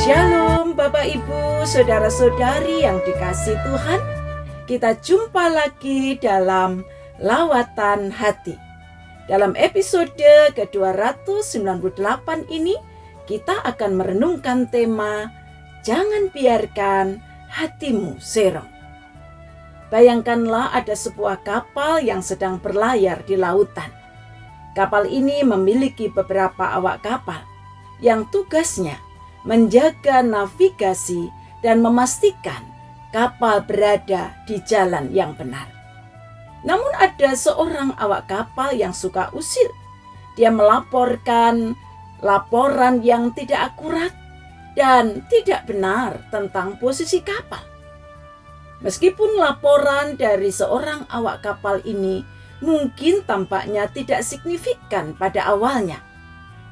Shalom Bapak Ibu, Saudara-saudari yang dikasihi Tuhan. Kita jumpa lagi dalam Lawatan Hati. Dalam episode ke-298 ini, kita akan merenungkan tema Jangan biarkan hatimu serong. Bayangkanlah ada sebuah kapal yang sedang berlayar di lautan. Kapal ini memiliki beberapa awak kapal yang tugasnya menjaga navigasi dan memastikan kapal berada di jalan yang benar. Namun ada seorang awak kapal yang suka usil. Dia melaporkan laporan yang tidak akurat dan tidak benar tentang posisi kapal. Meskipun laporan dari seorang awak kapal ini mungkin tampaknya tidak signifikan pada awalnya,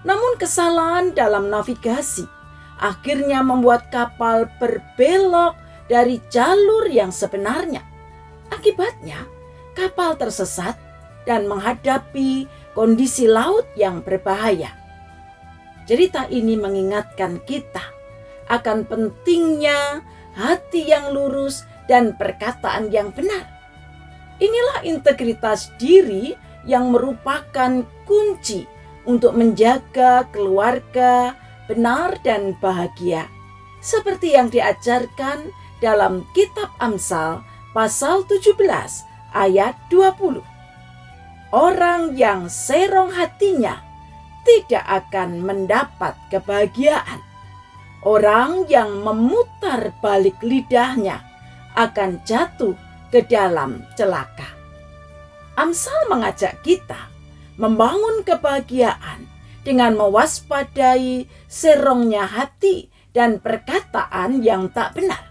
namun kesalahan dalam navigasi akhirnya membuat kapal berbelok dari jalur yang sebenarnya. Akibatnya, kapal tersesat dan menghadapi kondisi laut yang berbahaya. Cerita ini mengingatkan kita akan pentingnya hati yang lurus dan perkataan yang benar. Inilah integritas diri yang merupakan kunci untuk menjaga keluarga benar dan bahagia, seperti yang diajarkan dalam kitab Amsal pasal 17 ayat 20. Orang yang serong hatinya tidak akan mendapat kebahagiaan. Orang yang memutar balik lidahnya akan jatuh ke dalam celaka. Amsal mengajak kita membangun kebahagiaan dengan mewaspadai serongnya hati dan perkataan yang tak benar.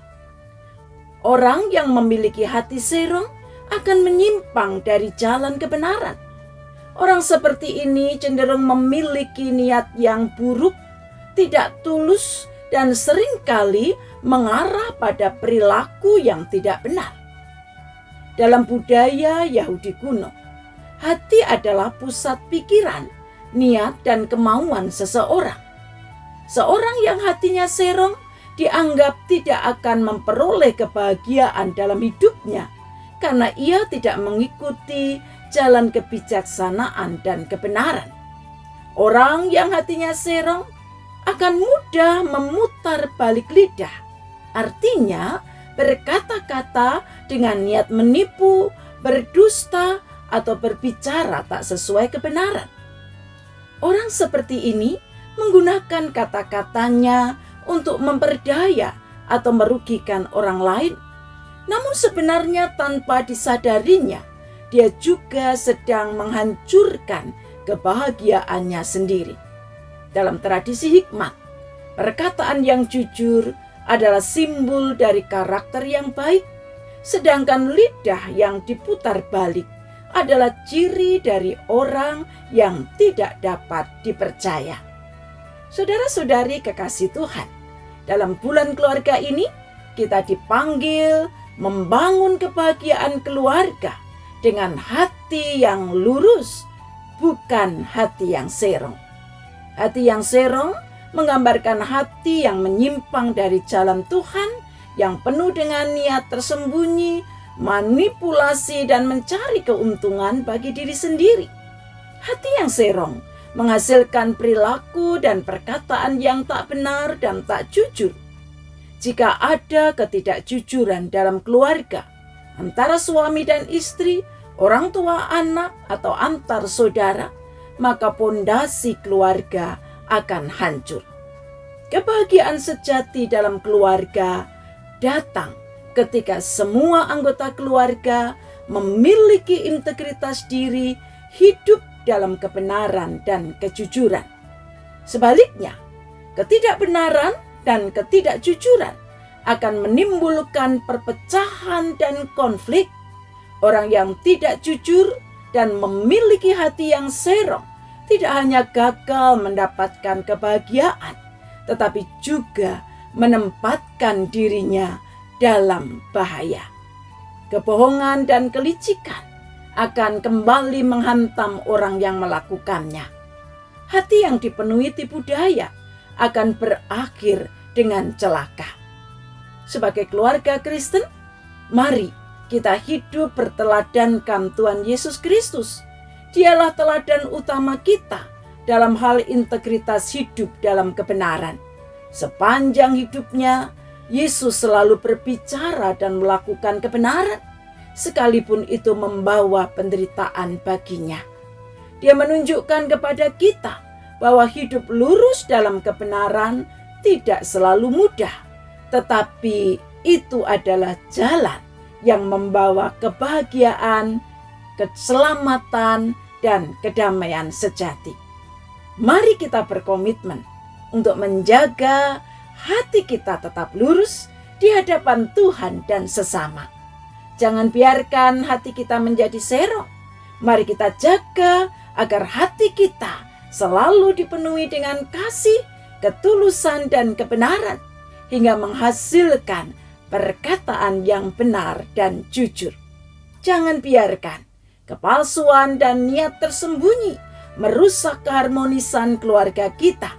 Orang yang memiliki hati serong akan menyimpang dari jalan kebenaran. Orang seperti ini cenderung memiliki niat yang buruk, tidak tulus, dan seringkali mengarah pada perilaku yang tidak benar. Dalam budaya Yahudi kuno, hati adalah pusat pikiran, niat dan kemauan seseorang. Seorang yang hatinya serong dianggap tidak akan memperoleh kebahagiaan dalam hidupnya karena ia tidak mengikuti jalan kebijaksanaan dan kebenaran. Orang yang hatinya serong akan mudah memutar balik lidah. Artinya berkata-kata dengan niat menipu, berdusta, atau berbicara tak sesuai kebenaran. Orang seperti ini menggunakan kata-katanya untuk memperdaya atau merugikan orang lain. Namun sebenarnya tanpa disadarinya, dia juga sedang menghancurkan kebahagiaannya sendiri. Dalam tradisi hikmat, perkataan yang jujur adalah simbol dari karakter yang baik, sedangkan lidah yang diputar balik adalah ciri dari orang yang tidak dapat dipercaya. Saudara-saudari kekasih Tuhan, dalam bulan keluarga ini kita dipanggil membangun kebahagiaan keluarga dengan hati yang lurus, bukan hati yang serong. Hati yang serong menggambarkan hati yang menyimpang dari jalan Tuhan, yang penuh dengan niat tersembunyi, manipulasi dan mencari keuntungan bagi diri sendiri. Hati yang serong menghasilkan perilaku dan perkataan yang tak benar dan tak jujur. Jika ada ketidakjujuran dalam keluarga, antara suami dan istri, orang tua anak, atau antar saudara, maka pondasi keluarga akan hancur. Kebahagiaan sejati dalam keluarga datang ketika semua anggota keluarga memiliki integritas diri, hidup dalam kebenaran dan kejujuran. Sebaliknya, ketidakbenaran dan ketidakjujuran akan menimbulkan perpecahan dan konflik. Orang yang tidak jujur dan memiliki hati yang serong tidak hanya gagal mendapatkan kebahagiaan, tetapi juga menempatkan dirinya dalam bahaya. Kebohongan dan kelicikan akan kembali menghantam orang yang melakukannya. Hati yang dipenuhi tipu daya akan berakhir dengan celaka. Sebagai keluarga Kristen, mari kita hidup berteladankan Tuhan Yesus Kristus. Dialah teladan utama kita dalam hal integritas hidup dalam kebenaran. Sepanjang hidupnya, Yesus selalu berbicara dan melakukan kebenaran, sekalipun itu membawa penderitaan baginya. Dia menunjukkan kepada kita bahwa hidup lurus dalam kebenaran tidak selalu mudah, tetapi itu adalah jalan yang membawa kebahagiaan, keselamatan, dan kedamaian sejati. Mari kita berkomitmen untuk menjaga hati kita tetap lurus di hadapan Tuhan dan sesama. Jangan biarkan hati kita menjadi serong. Mari kita jaga agar hati kita selalu dipenuhi dengan kasih, ketulusan, dan kebenaran, hingga menghasilkan perkataan yang benar dan jujur. Jangan biarkan kepalsuan dan niat tersembunyi merusak keharmonisan keluarga kita.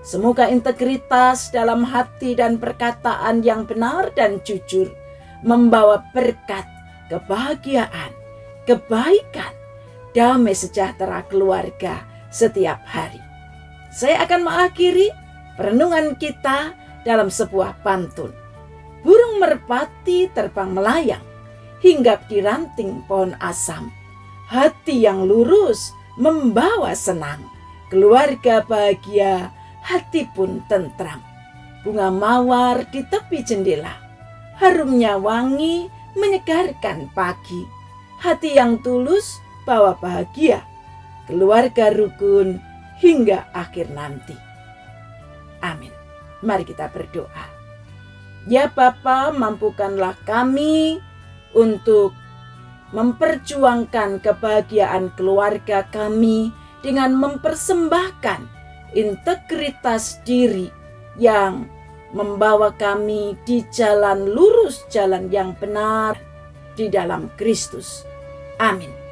Semoga integritas dalam hati dan perkataan yang benar dan jujur membawa berkat, kebahagiaan, kebaikan, damai sejahtera keluarga setiap hari. Saya akan mengakhiri perenungan kita dalam sebuah pantun. Burung merpati terbang melayang, hinggap di ranting pohon asam. Hati yang lurus membawa senang, keluarga bahagia, hati pun tentram. Bunga mawar di tepi jendela, harumnya wangi menyegarkan pagi. Hati yang tulus bawa bahagia, keluarga rukun hingga akhir nanti. Amin. Mari kita berdoa. Ya Bapa, mampukanlah kami untuk memperjuangkan kebahagiaan keluarga kami dengan mempersembahkan integritas diri yang membawa kami di jalan lurus, jalan yang benar di dalam Kristus. Amin.